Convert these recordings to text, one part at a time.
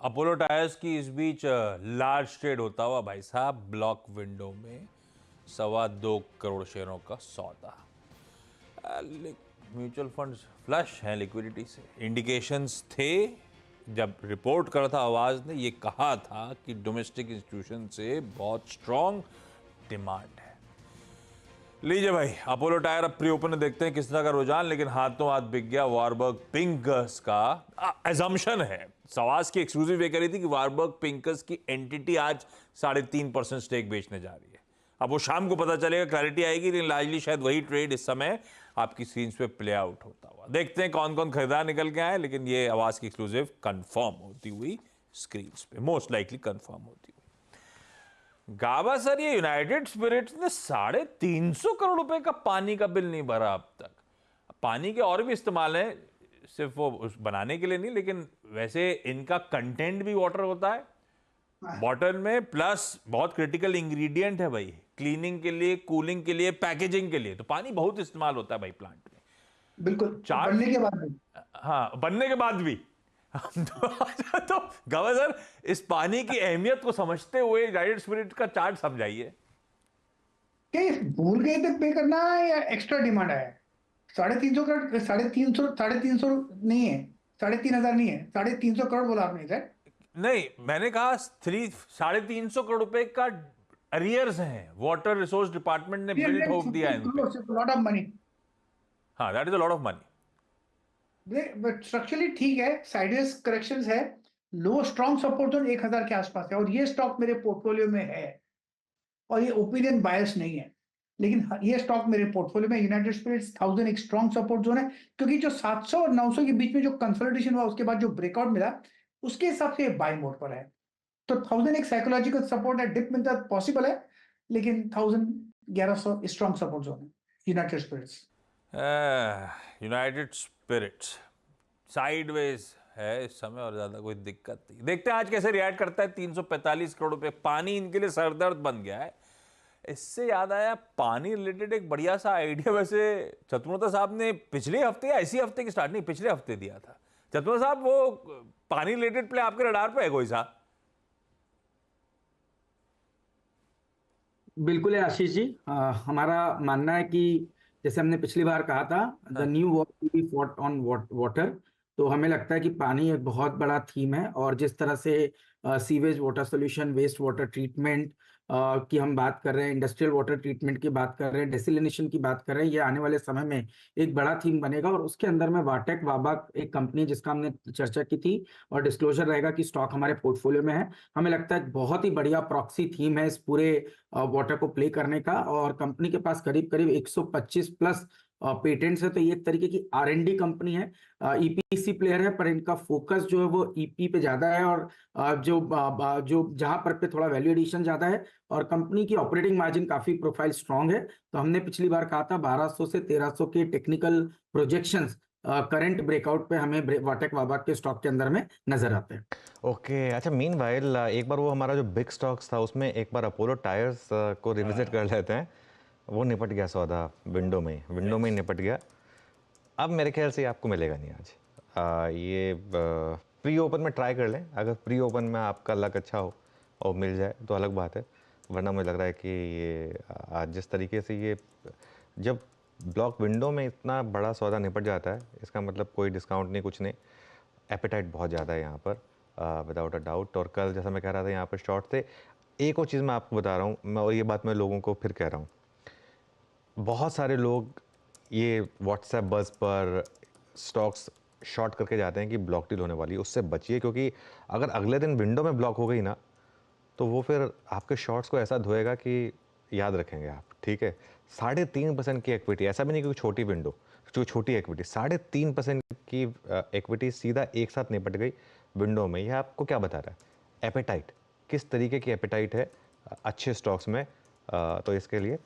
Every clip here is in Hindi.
अपोलो टायर्स की इस बीच लार्ज ट्रेड होता हुआ भाई साहब, ब्लॉक विंडो में 2.25 करोड़ शेयरों का सौदा। म्यूचुअल फंड्स फ्लश हैं लिक्विडिटी से। इंडिकेशंस थे जब रिपोर्ट करा था आवाज ने, ये कहा था कि डोमेस्टिक इंस्टीट्यूशन से बहुत स्ट्रॉन्ग डिमांड है। लीजिए भाई, अपोलो टायर अब प्री ओपन में देखते हैं किस तरह का रुझान, लेकिन हाथों हाथ बिक गया वारबर्ग पिंकर्स का। एजम्पशन है, सवास की एक्सक्लूसिव ये कह रही थी कि वारबर्ग पिंकर्स की एंटिटी आज 3.5% स्टेक बेचने जा रही है। अब वो शाम को पता चलेगा, क्लैरिटी आएगी, लेकिन लार्जली शायद वही ट्रेड इस समय आपकी स्क्रीन पे प्ले आउट होता हुआ। देखते हैं कौन कौन खरीदार निकल के आए, लेकिन ये आवाज की एक्सक्लूसिव कंफर्म होती हुई स्क्रीन पे, मोस्ट लाइकली कंफर्म होती हुई। गाबा सर, ये यूनाइटेड स्पिरिट्स ने 350 करोड़ रुपए का पानी का बिल नहीं भरा अब तक। पानी के और भी इस्तेमाल है, सिर्फ वो उस बनाने के लिए नहीं, लेकिन वैसे इनका कंटेंट भी वाटर होता है बॉटल में, प्लस बहुत क्रिटिकल इंग्रेडिएंट है भाई, क्लीनिंग के लिए, कूलिंग के लिए, पैकेजिंग के लिए, तो पानी बहुत इस्तेमाल होता है भाई प्लांट में। बिल्कुल, चार्ट बनने के बाद भी। हाँ, बनने के बाद भी तो गवा सर, इस पानी की अहमियत को समझते हुए यूनाइटेड स्पिरिट का चार्ट समझाइए। क्या ये भूल गए थे पे करना या एक्स्ट्रा डिमांड आया है? 350 करोड़, 350 नहीं है, 3,500 नहीं है, 350 करोड़ बोला आपने सर। नहीं, मैंने कहा 350 करोड़ रुपए का अरियर्स हैं, वाटर रिसोर्स डिपार्टमेंट ने बिल ठोक दिया है इन पे। Lot of money. हाँ, that is a lot of money. Structurally ठीक है, साइडवेज करेक्शंस है, लो स्ट्रॉन्ग सपोर्ट जोन 1,000 के आसपास है, और ये स्टॉक मेरे पोर्टफोलियो में है, और ये ओपिनियन बायस नहीं है, लेकिन ये स्टॉक मेरे पोर्टफोलियो में। यूनाइटेड स्पिरिट्स 1000 एक स्ट्रॉन्ग सपोर्ट जोन है, क्योंकि जो 700 और 900 के बीच में जो कंसोलिडेशन हुआ, उसके बाद जो ब्रेकआउट मिला, उसके हिसाब से बाय मोड पर है। तो 1000 एक साइकोलॉजिकल सपोर्ट है, डिप मिलता पॉसिबल है, लेकिन 1100 स्ट्रॉन्ग सपोर्ट जोन है United Spirits. United Spirits sideways है इस समय, और ज्यादा कोई दिक्कत नहीं। देखते हैं आज कैसे रिएक्ट करता है। 345 करोड़ रुपए, पानी इनके लिए सरदर्द बन गया है। इससे याद आया, पानी रिलेटेड एक बढ़िया सा आइडिया वैसे चतुर्वेदी साहब ने पिछले हफ्ते या इसी हफ्ते की स्टार्ट, नहीं पिछले हफ्ते दिया था। चतुर्वेदी साहब, वो पानी रिलेटेड प्ले आपके रडार पे है कोई सा? बिल्कुल है आशीष जी। हमारा मानना है कि जैसे हमने पिछली बार कहा था, द हाँ। New war to be fought on water, तो हमें लगता है कि पानी एक बहुत बड़ा थीम है। और जिस तरह से sewage water solution, waste water treatment की हम बात कर रहे हैं, इंडस्ट्रियल वाटर ट्रीटमेंट की बात कर रहे हैं, डेसिलिनेशन की बात कर रहे हैं, ये आने वाले समय में एक बड़ा थीम बनेगा। और उसके अंदर में वाटेक वाबा एक कंपनी जिसका हमने चर्चा की थी, और डिस्क्लोजर रहेगा कि स्टॉक हमारे पोर्टफोलियो में है। हमें लगता है बहुत ही बढ़िया प्रॉक्सी थीम है इस पूरे वाटर को प्ले करने का। और कंपनी के पास करीब करीब 125 प्लस पेटेंट्स है, तो ये एक तरीके की R&D कंपनी है। ईपीसी प्लेयर है, पर इनका फोकस जो है वो ईपी पे ज्यादा है, और जो जहां पर पे थोड़ा वैल्यू एडिशन ज्यादा है, और कंपनी की ऑपरेटिंग मार्जिन काफी प्रोफाइल स्ट्रांग है। तो हमने पिछली बार कहा था 1200 से 1300 के टेक्निकल प्रोजेक्शंस करंट ब्रेकआउट पे हमें वाटेक वाबा के स्टॉक के अंदर में नजर आते हैं। ओके, अच्छा, मीनवाइल एक बार वो हमारा जो बिग स्टॉक्स था उसमें एक बार अपोलो टायर्स को रिविजिट कर लेते हैं। वो निपट गया सौदा, विंडो में ही निपट गया। अब मेरे ख्याल से आपको मिलेगा नहीं आज। ये प्री ओपन में ट्राई कर लें, अगर प्री ओपन में आपका लक अच्छा हो और मिल जाए तो अलग बात है, वरना मुझे लग रहा है कि ये आज जिस तरीके से ये जब ब्लॉक विंडो में इतना बड़ा सौदा निपट जाता है, इसका मतलब कोई डिस्काउंट नहीं, कुछ नहीं, एपेटाइट बहुत ज़्यादा है यहाँ पर, विदाउट अ डाउट। और कल जैसा मैं कह रहा था यहाँ पर शॉर्ट थे। एक और चीज़ मैं आपको बता रहा हूँ, मैं, और ये बात मैं लोगों को फिर कह रहा हूँ, बहुत सारे लोग ये व्हाट्सएप बज़ पर स्टॉक्स शॉर्ट करके जाते हैं कि ब्लॉक डील होने वाली है। उससे बचिए, क्योंकि अगर अगले दिन विंडो में ब्लॉक हो गई ना, तो वो फिर आपके शॉर्ट्स को ऐसा धोएगा कि याद रखेंगे आप, ठीक है। 3.5% की इक्विटी, ऐसा भी नहीं कि छोटी विंडो, जो छोटी इक्विटी, 3.5% की इक्विटी सीधा एक साथ निपट गई विंडो में। यह आपको क्या बता रहा है? एपेटाइट, किस तरीके की एपेटाइट है अच्छे स्टॉक्स में। तो इसके लिए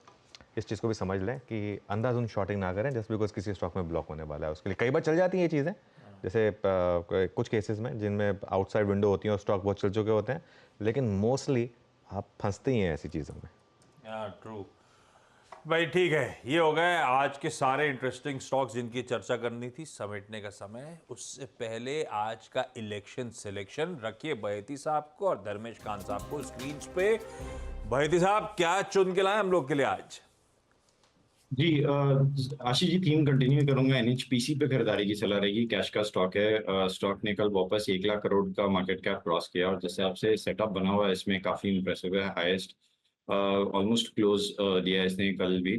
इस चीज़ को भी समझ लें कि अंधाधुंध शॉर्टिंग ना करें जस्ट बिकॉज किसी स्टॉक में ब्लॉक होने वाला है। उसके लिए कई बार चल जाती हैं ये चीज़ें, जैसे कुछ केसेस में जिनमें आउटसाइड विंडो होती है और स्टॉक बहुत चल चुके होते हैं, लेकिन मोस्टली आप फंसते ही हैं ऐसी चीज़ों में। ट्रू। भाई ठीक है, ये हो गए आज के सारे इंटरेस्टिंग स्टॉक्स जिनकी चर्चा करनी थी। समेटने का समय, उससे पहले आज का इलेक्शन सिलेक्शन रखिए बहेती साहब को और धर्मेश खान साहब को स्क्रीन पे। बहेती साहब क्या चुन के लाए हम लोग के लिए आज? जी आशीष जी, थीम कंटिन्यू करूंगा। एनएचपीसी पे खरीदारी की सलाह रहेगी। कैश का स्टॉक है। स्टॉक ने कल वापस 1 लाख करोड़ का मार्केट कैप क्रॉस किया और जैसे आपसे सेटअप बना हुआ है इसमें काफी इंप्रेसिव है। हाईएस्ट ऑलमोस्ट क्लोज दिया है इसने कल भी।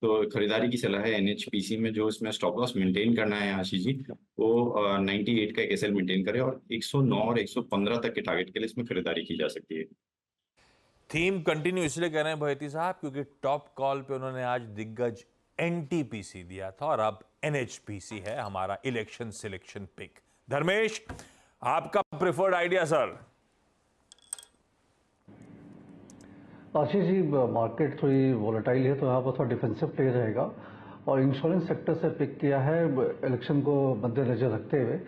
तो खरीदारी की सलाह है एनएचपीसी में। जो इसमें स्टॉप लॉस मेंटेन करना है आशीष जी, वो 98 का एक एसएल मेंटेन करे और 109 और 115 तक के टारगेट के लिए इसमें खरीदारी की जा सकती है। थीम कंटिन्यू इसलिए कह रहे हैं बहेती साहब क्योंकि टॉप कॉल पे उन्होंने आज दिग्गज एनटीपीसी दिया था और अब एनएचपीसी है हमारा इलेक्शन सिलेक्शन पिक। धर्मेश, आपका preferred idea sir? Ashish ji, market थोड़ी वोलेटाइल है तो यहाँ पर थोड़ा डिफेंसिव प्ले रहेगा और इंश्योरेंस सेक्टर से पिक किया है इलेक्शन को मद्देनजर रखते हुए।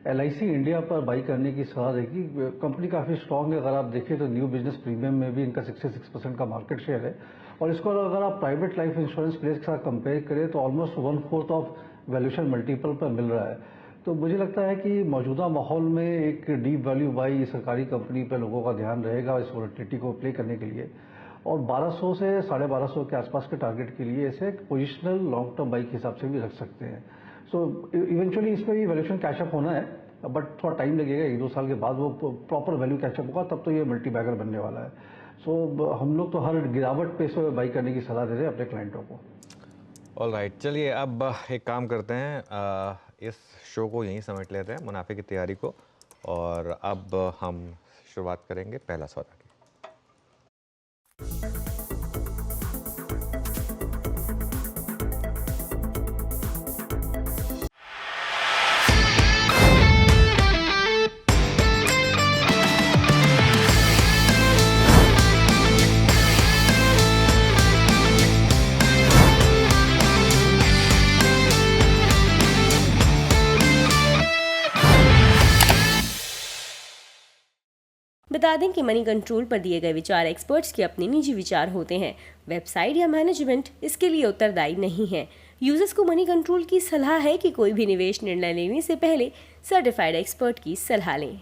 LIC इंडिया पर बाई करने की सलाह देगी। कंपनी काफ़ी स्ट्रांग है, अगर आप देखें तो न्यू बिजनेस प्रीमियम में भी इनका 66% का मार्केट शेयर है और इसको अगर आप प्राइवेट लाइफ इंश्योरेंस प्लेस के साथ कंपेयर करें तो ऑलमोस्ट 1/4 ऑफ वैल्यूएशन मल्टीपल पर मिल रहा है। तो मुझे लगता है कि मौजूदा माहौल में एक डीप वैल्यू बाई सरकारी कंपनी पर लोगों का ध्यान रहेगा इस वोलेटिलिटी को प्ले करने के लिए और 1200 से 1250 के आसपास के टारगेट के लिए इसे पोजिशनल लॉन्ग टर्म बाई के हिसाब से भी रख सकते हैं। सो इवेंचुअली इसमें भी वैल्यूएशन कैचअप होना है बट थोड़ा टाइम लगेगा, 1-2 साल के बाद वो प्रॉपर वैल्यू कैचअप होगा, तब तो ये मल्टी बैगर बनने वाला है। सो हम लोग तो हर गिरावट पे इसे बाई करने की सलाह दे रहे हैं अपने क्लाइंटों को। ऑल राइट, चलिए अब एक काम करते हैं, इस शो को यहीं समेट लेते हैं, मुनाफे की तैयारी को, और अब हम शुरुआत करेंगे पहला सौदा की। बता दें कि मनी कंट्रोल पर दिए गए विचार एक्सपर्ट्स के अपने निजी विचार होते हैं। वेबसाइट या मैनेजमेंट इसके लिए उत्तरदायी नहीं है। यूजर्स को मनी कंट्रोल की सलाह है कि कोई भी निवेश निर्णय लेने से पहले सर्टिफाइड एक्सपर्ट की सलाह लें।